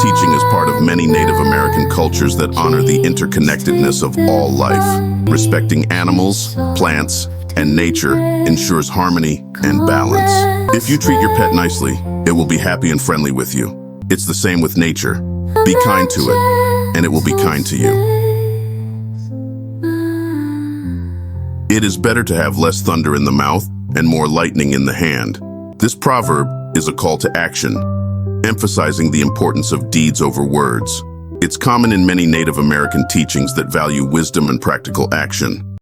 teaching is part of many Native American cultures that honor the interconnectedness of all life. Respecting animals, plants, and nature ensures harmony and balance. If you treat your pet nicely, it will be happy and friendly with you. It's the same with nature. Be kind to it, and it will be kind to you. It is better to have less thunder in the mouth and more lightning in the hand. This proverb is a call to action, emphasizing the importance of deeds over words. It's common in many Native American teachings that value wisdom and practical action.